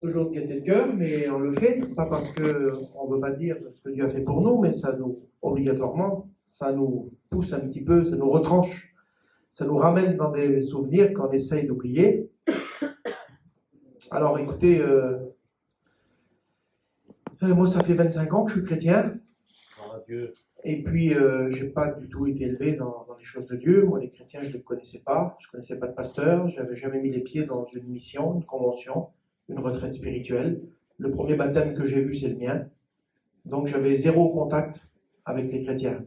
toujours de gaieté de cœur, mais on le fait, pas parce qu'on ne veut pas dire ce que Dieu a fait pour nous, mais ça nous, obligatoirement, ça nous pousse un petit peu, ça nous retranche, ça nous ramène dans des souvenirs qu'on essaye d'oublier. Alors écoutez, moi ça fait 25 ans que je suis chrétien, et puis j'ai pas du tout été élevé dans les choses de Dieu. Moi les chrétiens je ne les connaissais pas, je connaissais pas de pasteur, j'avais jamais mis les pieds dans une mission, une convention, une retraite spirituelle. Le premier baptême que j'ai vu c'est le mien, donc j'avais zéro contact avec les chrétiens.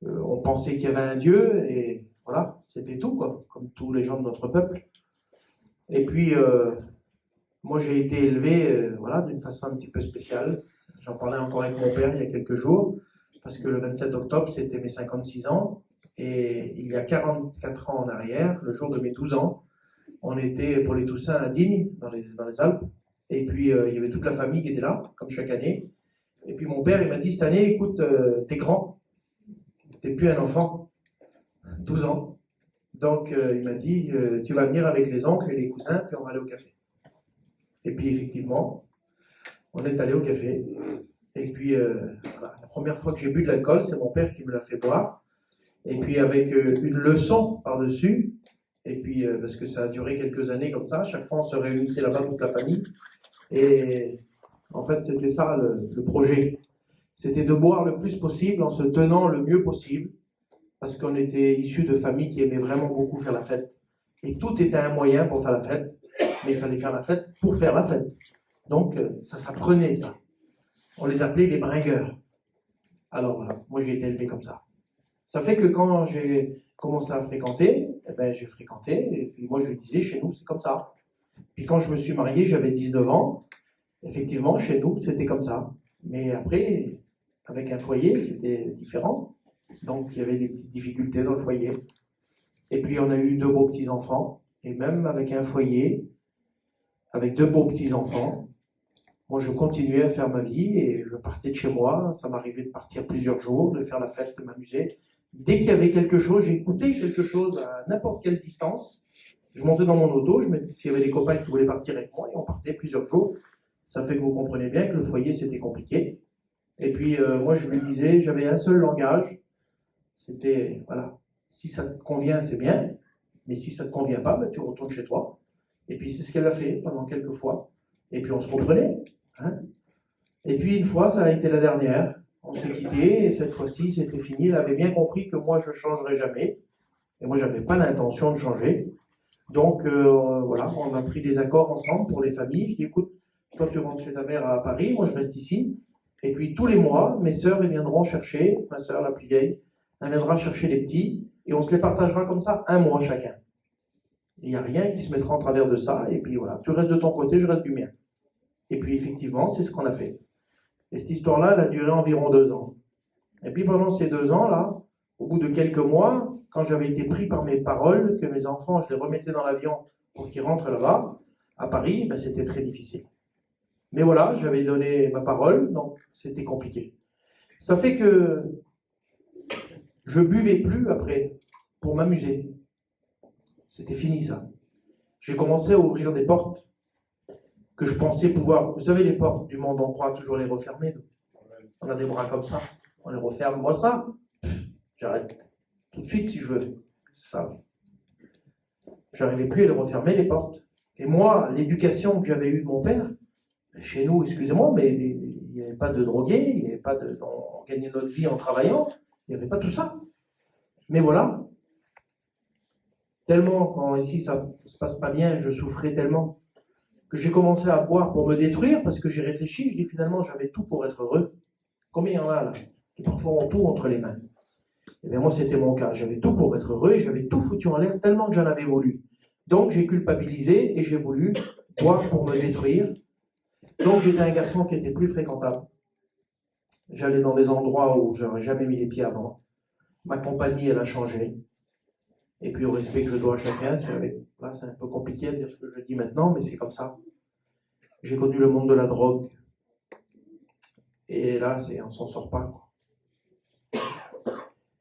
On pensait qu'il y avait un Dieu et voilà, c'était tout quoi, comme tous les gens de notre peuple. Et puis moi j'ai été élevé voilà, d'une façon un petit peu spéciale. J'en parlais encore avec mon père il y a quelques jours, parce que le 27 octobre c'était mes 56 ans, et il y a 44 ans en arrière, le jour de mes 12 ans, on était pour les Toussaints à Digne, dans les Alpes, et puis il y avait toute la famille qui était là, comme chaque année. Et puis mon père il m'a dit cette année, écoute, t'es grand, t'es plus un enfant, 12 ans. Donc il m'a dit, tu vas venir avec les oncles et les cousins, puis on va aller au café. Et puis effectivement, on est allé au café. Et puis voilà, la première fois que j'ai bu de l'alcool, c'est mon père qui me l'a fait boire. Et puis avec une leçon par-dessus. Et puis parce que ça a duré quelques années comme ça, chaque fois on se réunissait là-bas toute la famille. Et en fait c'était ça le projet. C'était de boire le plus possible en se tenant le mieux possible. Parce qu'on était issus de familles qui aimaient vraiment beaucoup faire la fête. Et tout était un moyen pour faire la fête, mais il fallait faire la fête pour faire la fête. Donc ça s'apprenait ça. On les appelait les bringueurs. Alors voilà, moi j'ai été élevé comme ça. Ça fait que quand j'ai commencé à fréquenter, eh ben, j'ai fréquenté, et puis moi je lui disais, chez nous c'est comme ça. Puis quand je me suis marié, j'avais 19 ans, effectivement chez nous c'était comme ça. Mais après, avec un foyer, c'était différent. Donc il y avait des petites difficultés dans le foyer. Et puis on a eu 2 beaux petits-enfants, et même avec un foyer, avec 2 beaux petits-enfants, moi je continuais à faire ma vie et je partais de chez moi, ça m'arrivait de partir plusieurs jours, de faire la fête, de m'amuser. Dès qu'il y avait quelque chose, j'écoutais quelque chose à n'importe quelle distance, je montais dans mon auto, s'il y avait des copains qui voulaient partir avec moi, et on partait plusieurs jours. Ça fait que vous comprenez bien que le foyer c'était compliqué. Et puis moi je lui disais, j'avais un seul langage, c'était, voilà, si ça te convient, c'est bien, mais si ça ne te convient pas, ben, tu retournes chez toi. Et puis c'est ce qu'elle a fait pendant quelques fois. Et puis on se reprenait. Hein. Et puis une fois, ça a été la dernière. On s'est quittés, et cette fois-ci, c'était fini. Elle avait bien compris que moi, je ne changerais jamais. Et moi, je n'avais pas l'intention de changer. Donc voilà, on a pris des accords ensemble pour les familles. Je dis, écoute, toi tu rentres chez ta mère à Paris, moi je reste ici. Et puis tous les mois, mes sœurs elles viendront chercher, ma sœur la plus vieille, elle viendra chercher les petits, et on se les partagera comme ça, un mois chacun. Il n'y a rien qui se mettra en travers de ça, et puis voilà, tu restes de ton côté, je reste du mien. Et puis effectivement, c'est ce qu'on a fait. Et cette histoire-là, elle a duré environ 2 ans. Et puis pendant ces 2 ans-là, au bout de quelques mois, quand j'avais été pris par mes paroles, que mes enfants, je les remettais dans l'avion pour qu'ils rentrent là-bas, à Paris, ben, c'était très difficile. Mais voilà, j'avais donné ma parole, donc c'était compliqué. Ça fait que je buvais plus après pour m'amuser. C'était fini ça. J'ai commencé à ouvrir des portes que je pensais pouvoir. Vous savez, les portes du monde, on croit toujours les refermer. On a des bras comme ça, on les referme. Moi, ça, j'arrête tout de suite si je veux. Ça. J'arrivais plus à les refermer, les portes. Et moi, l'éducation que j'avais eue de mon père, chez nous, excusez-moi, mais il n'y avait pas de drogués, il n'y avait pas de. On gagnait notre vie en travaillant, il n'y avait pas tout ça. Mais voilà, tellement, quand ici ça ne se passe pas bien, je souffrais tellement que j'ai commencé à boire pour me détruire parce que j'ai réfléchi, je dis finalement j'avais tout pour être heureux. Combien il y en a là qui parfois ont tout entre les mains? Et bien moi c'était mon cas, j'avais tout pour être heureux et j'avais tout foutu en l'air tellement que j'en avais voulu. Donc j'ai culpabilisé et j'ai voulu boire pour me détruire. Donc j'étais un garçon qui était plus fréquentable. J'allais dans des endroits où je n'aurais jamais mis les pieds avant. Ma compagnie elle a changé. Et puis au respect que je dois à chacun, là c'est un peu compliqué à dire ce que je dis maintenant, mais c'est comme ça. J'ai connu le monde de la drogue. Et là, on s'en sort pas.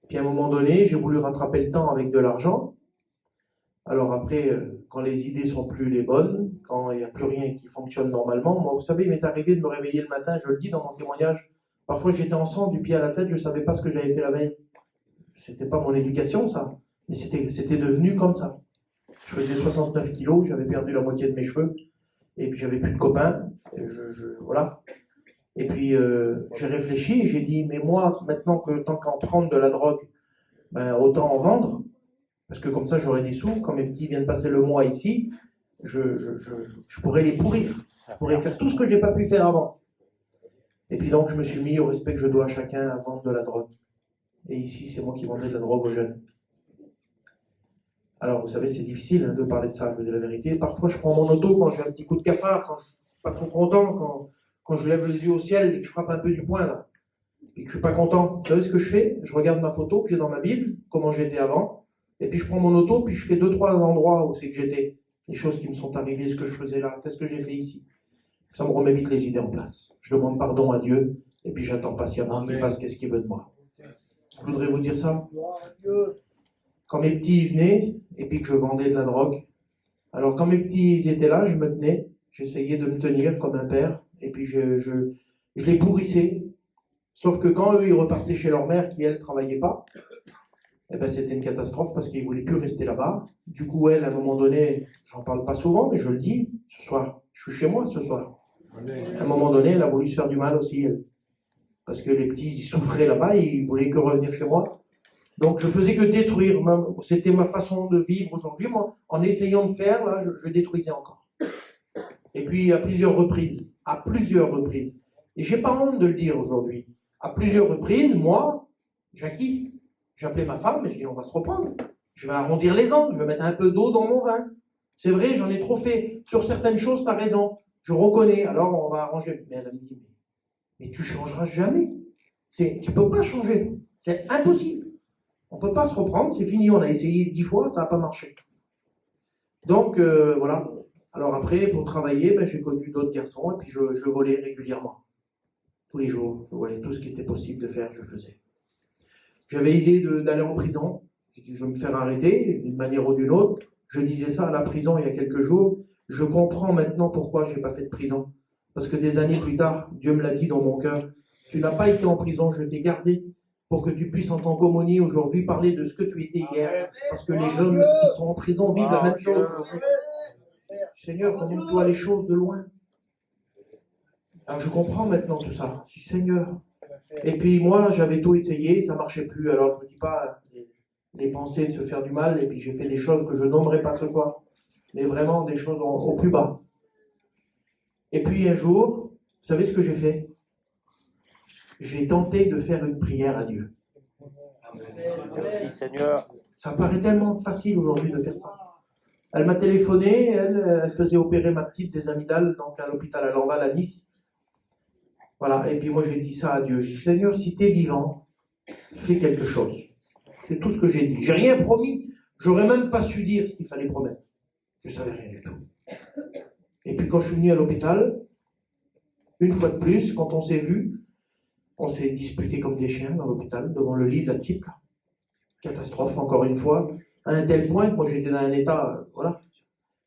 Puis à un moment donné, j'ai voulu rattraper le temps avec de l'argent. Alors après, quand les idées sont plus les bonnes, quand il n'y a plus rien qui fonctionne normalement, moi, vous savez, il m'est arrivé de me réveiller le matin, je le dis dans mon témoignage, parfois j'étais en sang du pied à la tête, je ne savais pas ce que j'avais fait la veille. C'était pas mon éducation, ça, mais c'était devenu comme ça. Je faisais 69 kilos, j'avais perdu la moitié de mes cheveux, et puis j'avais plus de copains, et voilà. Et puis j'ai réfléchi et j'ai dit, mais moi, maintenant que tant qu'en prendre de la drogue, ben, autant en vendre, parce que comme ça j'aurai des sous, quand mes petits viennent passer le mois ici, je pourrais les pourrir, je pourrais faire tout ce que je n'ai pas pu faire avant. Et puis donc je me suis mis au respect que je dois à chacun à vendre de la drogue. Et ici, c'est moi qui vendais de la drogue aux jeunes. Alors, vous savez, c'est difficile de parler de ça, je vous dis la vérité. Parfois, je prends mon auto quand j'ai un petit coup de cafard, quand je suis pas trop content, quand je lève les yeux au ciel et que je frappe un peu du poing, là, et que je suis pas content. Vous savez ce que je fais? Je regarde ma photo que j'ai dans ma Bible, comment j'étais avant, et puis je prends mon auto, puis je fais 2-3 endroits où c'est que j'étais, les choses qui me sont arrivées, ce que je faisais là, qu'est-ce que j'ai fait ici. Ça me remet vite les idées en place. Je demande pardon à Dieu, et puis j'attends patiemment qu'il fasse qu'est-ce qu'il veut de moi. Je voudrais vous dire ça. Quand mes petits venaient, et puis que je vendais de la drogue, alors quand mes petits étaient là, je me tenais, j'essayais de me tenir comme un père, et puis je les pourrissais. Sauf que quand eux, ils repartaient chez leur mère, qui elle, travaillait pas, eh ben, c'était une catastrophe parce qu'ils ne voulaient plus rester là-bas. Du coup, elle, à un moment donné, j'en parle pas souvent, mais je le dis, ce soir, je suis chez moi ce soir. À un moment donné, elle a voulu se faire du mal aussi, elle. Parce que les petits, ils souffraient là-bas, ils voulaient que revenir chez moi. Donc je faisais que détruire. C'était ma façon de vivre aujourd'hui. Moi, en essayant de faire, là, je détruisais encore. Et puis à plusieurs reprises. Et j'ai pas honte de le dire aujourd'hui. À plusieurs reprises, moi, Jackie, j'appelais ma femme et je dis on va se reprendre. Je vais arrondir les angles, je vais mettre un peu d'eau dans mon vin. C'est vrai, j'en ai trop fait. Sur certaines choses, tu as raison. Je reconnais, alors on va arranger. Mais elle me dit, mais tu changeras jamais. Tu peux pas changer. C'est impossible. On ne peut pas se reprendre, c'est fini, on a essayé 10 fois, ça n'a pas marché. Donc, voilà. Alors après, pour travailler, ben, j'ai connu d'autres garçons, et puis je volais régulièrement. Tous les jours, je volais tout ce qui était possible de faire, je faisais. J'avais l'idée d'aller en prison. J'ai dit, je vais me faire arrêter, d'une manière ou d'une autre. Je disais ça à la prison il y a quelques jours. Je comprends maintenant pourquoi je n'ai pas fait de prison. Parce que des années plus tard, Dieu me l'a dit dans mon cœur, tu n'as pas été en prison, je t'ai gardé pour que tu puisses en tant qu'aumônier aujourd'hui parler de ce que tu étais hier. Parce que les jeunes qui sont en prison vivent la même chose. Seigneur, ramène-toi les choses de loin. Alors je comprends maintenant tout ça. Je dis Seigneur. Et puis moi, j'avais tout essayé, ça ne marchait plus. Alors je ne me dis pas les pensées de se faire du mal. Et puis j'ai fait des choses que je nommerai pas ce soir. Mais vraiment des choses au plus bas. Et puis un jour, vous savez ce que j'ai fait? J'ai tenté de faire une prière à Dieu. Merci Seigneur. Ça paraît tellement facile aujourd'hui de faire ça. Elle m'a téléphoné, elle faisait opérer ma petite des amygdales, donc à l'hôpital à Lanval à Nice. Voilà, et puis moi j'ai dit ça à Dieu. J'ai dit, Seigneur, si tu es vivant, fais quelque chose. C'est tout ce que j'ai dit. J'ai rien promis, j'aurais même pas su dire ce qu'il fallait promettre. Je savais rien du tout. Et puis quand je suis venu à l'hôpital, une fois de plus, quand on s'est vu, on s'est disputé comme des chiens dans l'hôpital, devant le lit de la petite. Catastrophe, encore une fois, à un tel point que moi j'étais dans un état, voilà.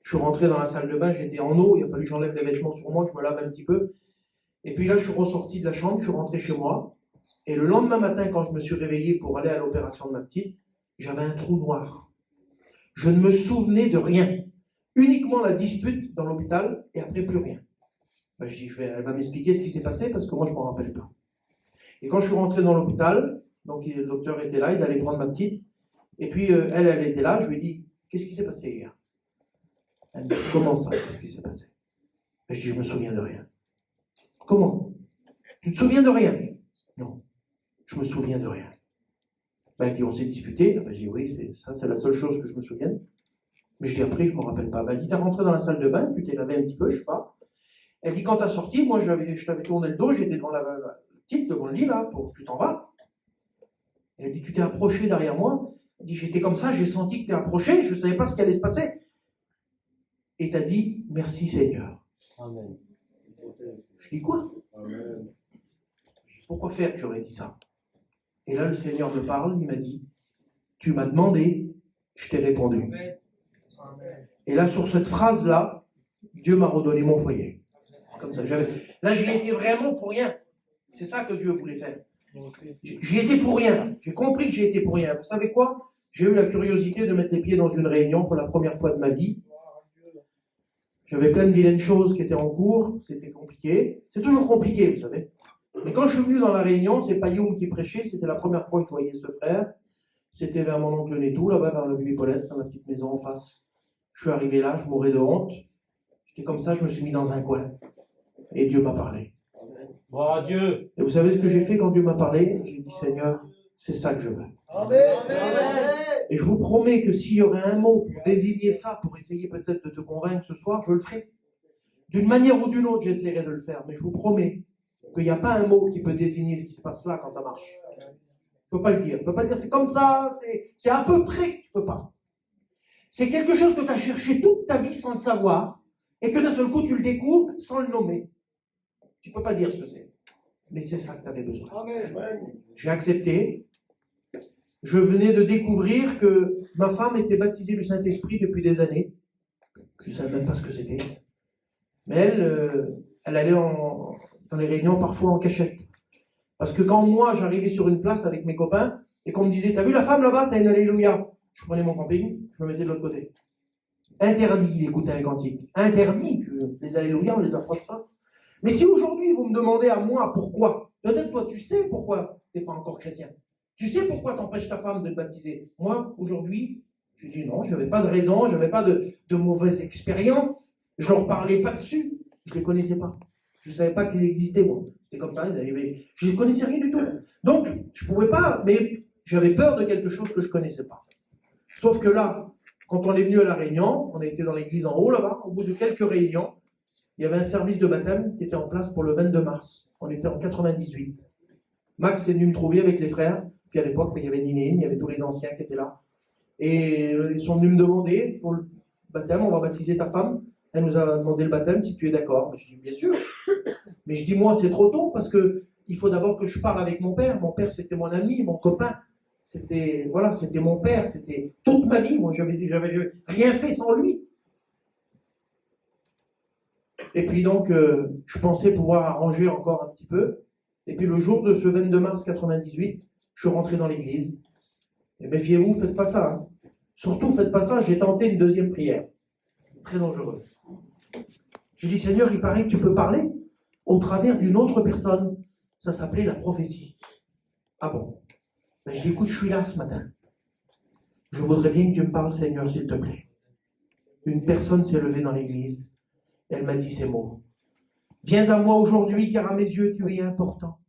Je suis rentré dans la salle de bain, j'étais en eau, il a fallu que j'enlève les vêtements sur moi, que je me lave un petit peu. Et puis là, je suis ressorti de la chambre, je suis rentré chez moi. Et le lendemain matin, quand je me suis réveillé pour aller à l'opération de ma petite, j'avais un trou noir. Je ne me souvenais de rien. Uniquement la dispute dans l'hôpital, et après plus rien. Ben, je dis, elle va m'expliquer ce qui s'est passé, parce que moi, je ne m'en rappelle pas. Et quand je suis rentré dans l'hôpital, donc le docteur était là, ils allaient prendre ma petite, et puis elle était là, je lui ai dit, qu'est-ce qui s'est passé hier? Elle me dit, comment ça, qu'est-ce qui s'est passé? Ben, je dis, je me souviens de rien. Comment? Tu te souviens de rien? Non, je me souviens de rien. Ben, elle dit, on s'est disputé. Ben, je dis, oui, c'est la seule chose que je me souvienne. Mais je dis, après, je ne me rappelle pas. Ben, elle dit, t'es rentré dans la salle de bain, tu t'es lavé un petit peu, je sais pas. Elle dit, quand t'as sorti, moi, je t'avais tourné le dos, j'étais devant la petite, devant le lit, là, pour tu t'en vas. Elle dit, tu t'es approché derrière moi. Elle dit, j'étais comme ça, j'ai senti que t'es approché, je ne savais pas ce qui allait se passer. Et t'as dit, merci Seigneur. Amen. Je dis, quoi? Amen. Pourquoi faire que j'aurais dit ça? Et là, le Seigneur me parle, il m'a dit, tu m'as demandé, je t'ai répondu. Et là, sur cette phrase-là, Dieu m'a redonné mon foyer. Comme ça, là, j'y étais vraiment pour rien. C'est ça que Dieu voulait faire. J'y étais pour rien. J'ai compris que j'y étais pour rien. Vous savez quoi? J'ai eu la curiosité de mettre les pieds dans une réunion pour la première fois de ma vie. J'avais plein de vilaines choses qui étaient en cours. C'était compliqué. C'est toujours compliqué, vous savez. Mais quand je suis venu dans la réunion, c'est pas Youm qui prêchait. C'était la première fois que je voyais ce frère. C'était vers mon oncle Nétou, là-bas, vers le Vieux-Paulette, dans la petite maison en face. Je suis arrivé là, je mourais de honte. J'étais comme ça, je me suis mis dans un coin. Et Dieu m'a parlé. Gloire à Dieu. Et vous savez ce que j'ai fait quand Dieu m'a parlé? J'ai dit, Seigneur, c'est ça que je veux. Amen. Et je vous promets que s'il y aurait un mot pour désigner ça, pour essayer peut-être de te convaincre ce soir, je le ferai. D'une manière ou d'une autre, j'essaierai de le faire. Mais je vous promets qu'il n'y a pas un mot qui peut désigner ce qui se passe là quand ça marche. Je ne peux pas le dire. Je ne peux pas dire c'est comme ça, c'est à peu près que tu ne peux pas. C'est quelque chose que tu as cherché toute ta vie sans le savoir et que d'un seul coup tu le découvres sans le nommer. Tu ne peux pas dire ce que c'est. Mais c'est ça que tu avais besoin. J'ai accepté. Je venais de découvrir que ma femme était baptisée du Saint-Esprit depuis des années. Je ne savais même pas ce que c'était. Mais elle allait dans les réunions parfois en cachette. Parce que quand moi, j'arrivais sur une place avec mes copains, et qu'on me disait, t'as vu la femme là-bas, c'est une Alléluia. Je prenais mon camping, je me mettais de l'autre côté. Interdit d'écouter un cantique. Interdit que les Alléluia, on les approche pas. Mais si aujourd'hui, vous me demandez à moi pourquoi, peut-être toi, tu sais pourquoi tu n'es pas encore chrétien. Tu sais pourquoi t'empêches ta femme de te baptiser. Moi, aujourd'hui, je dis non, je n'avais pas de raison, je n'avais pas de mauvaise expérience. Je ne leur parlais pas dessus. Je ne les connaissais pas. Je ne savais pas qu'ils existaient, moi. C'était comme ça, ils arrivaient. Je ne connaissais rien du tout. Donc, je ne pouvais pas, mais j'avais peur de quelque chose que je ne connaissais pas. Sauf que là, quand on est venu à la réunion, on a été dans l'église en haut, là-bas, au bout de quelques réunions, il y avait un service de baptême qui était en place pour le 22 mars. On était en 98. Max est venu me trouver avec les frères. Puis à l'époque, il y avait Ninine, il y avait tous les anciens qui étaient là. Et ils sont venus me demander, pour le baptême, on va baptiser ta femme. Elle nous a demandé le baptême, si tu es d'accord. Je dis, bien sûr. Mais je dis, moi, c'est trop tôt, parce qu'il faut d'abord que je parle avec mon père. Mon père, c'était mon ami, mon copain. C'était mon père, c'était toute ma vie. Moi, j'avais rien fait sans lui. Et puis donc, je pensais pouvoir arranger encore un petit peu. Et puis le jour de ce 22 mars 98, je suis rentré dans l'église. Et méfiez-vous, faites pas ça. Hein. Surtout, faites pas ça. J'ai tenté une deuxième prière. Très dangereux. J'ai dit, Seigneur, il paraît que tu peux parler au travers d'une autre personne. Ça s'appelait la prophétie. Ah bon? Ben, je dis, écoute, je suis là ce matin. Je voudrais bien que tu me parles, Seigneur, s'il te plaît. Une personne s'est levée dans l'église. Elle m'a dit ces mots. Viens à moi aujourd'hui, car à mes yeux, tu es important.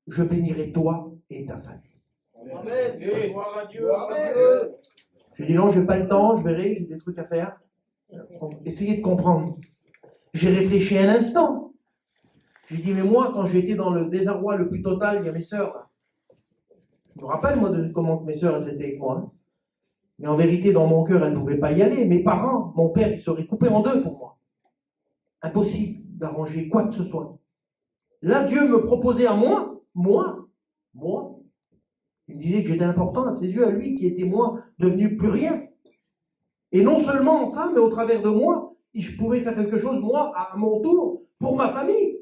Je bénirai toi et ta famille. Amen. Gloire à Dieu. Amen. Je dis non, je n'ai pas le temps, je verrai, j'ai des trucs à faire. Essayez de comprendre. J'ai réfléchi un instant. J'ai dit, mais moi, quand j'étais dans le désarroi le plus total, il y a mes sœurs. Là. Je me rappelle, moi, de comment mes sœurs étaient avec moi. Hein. Mais en vérité, dans mon cœur, elles ne pouvaient pas y aller. Mes parents, mon père, il serait coupé en deux pour moi. Impossible d'arranger quoi que ce soit. Là, Dieu me proposait à moi. Il me disait que j'étais important à ses yeux, à lui, qui était moi, devenu plus rien. Et non seulement ça, mais au travers de moi, je pouvais faire quelque chose, moi, à mon tour, pour ma famille.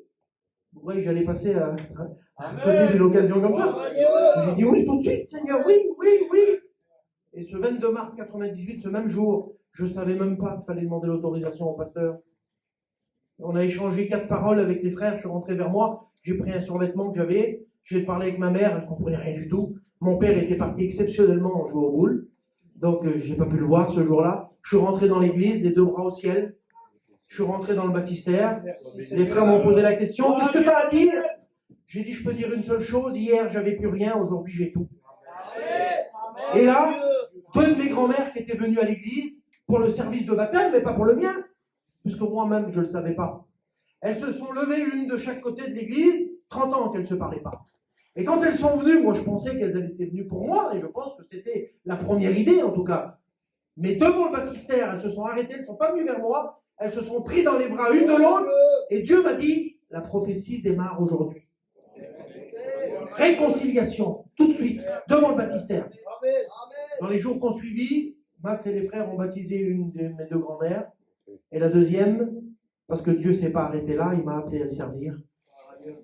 Vous voyez, j'allais passer à côté d'une occasion comme ça. J'ai dit oui tout de suite, Seigneur, oui. Et ce 22 mars 98, ce même jour, je ne savais même pas qu'il fallait demander l'autorisation au pasteur. On a échangé 4 paroles avec les frères, je suis rentré vers moi, j'ai pris un survêtement que j'avais, j'ai parlé avec ma mère, elle ne comprenait rien du tout. Mon père était parti exceptionnellement jouer aux boules, donc je n'ai pas pu le voir ce jour-là. Je suis rentré dans l'église, les 2 bras au ciel. Je suis rentré dans le baptistère. Les frères m'ont posé la question, qu'est-ce que tu as à dire? J'ai dit, je peux dire une seule chose, hier j'avais plus rien, aujourd'hui j'ai tout. Et là, 2 de mes grands-mères qui étaient venues à l'église pour le service de baptême, mais pas pour le mien, puisque moi-même je ne le savais pas. Elles se sont levées l'une de chaque côté de l'église, 30 ans qu'elles ne se parlaient pas. Et quand elles sont venues, moi je pensais qu'elles étaient venues pour moi, et je pense que c'était la première idée en tout cas. Mais devant le baptistère, elles se sont arrêtées, elles ne sont pas venues vers moi, elles se sont prises dans les bras une de l'autre, et Dieu m'a dit, la prophétie démarre aujourd'hui. Réconciliation, tout de suite, devant le baptistère. Dans les jours qu'on suivit, Max et les frères ont baptisé une de mes deux grand-mères. Et la deuxième, parce que Dieu ne s'est pas arrêté là, il m'a appelé à le servir.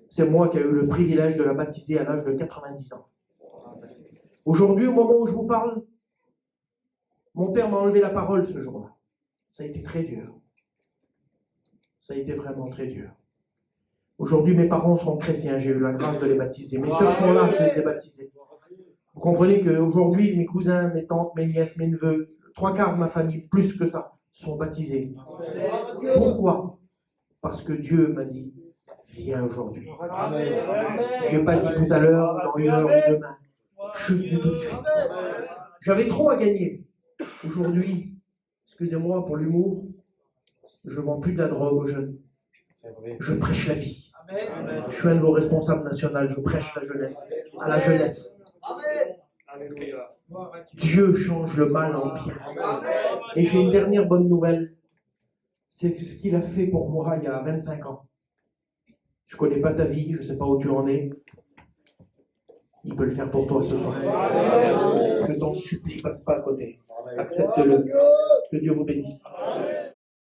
C'est moi qui ai eu le privilège de la baptiser à l'âge de 90 ans. Aujourd'hui, au moment où je vous parle, mon père m'a enlevé la parole ce jour-là. Ça a été très dur. Ça a été vraiment très dur. Aujourd'hui, mes parents sont chrétiens, j'ai eu la grâce de les baptiser. Mes sœurs sont là, je les ai baptisées. Vous comprenez qu'aujourd'hui, mes cousins, mes tantes, mes nièces, mes neveux, 3/4 de ma famille, plus que ça, sont baptisés. Pourquoi? Parce que Dieu m'a dit, viens aujourd'hui. Je n'ai pas dit tout à l'heure, dans 1 heure ou demain. Je suis venu tout de suite. J'avais trop à gagner. Aujourd'hui, excusez-moi pour l'humour, je ne vends plus de la drogue aux jeunes. Je prêche la vie. Je suis un de vos responsables nationaux, je prêche la jeunesse, à la jeunesse. Dieu change le mal en bien. Et j'ai une dernière bonne nouvelle. C'est ce qu'il a fait pour moi il y a 25 ans. Je ne connais pas ta vie, je ne sais pas où tu en es. Il peut le faire pour toi ce soir. Je t'en supplie, passe pas à côté. Accepte-le. Que Dieu vous bénisse.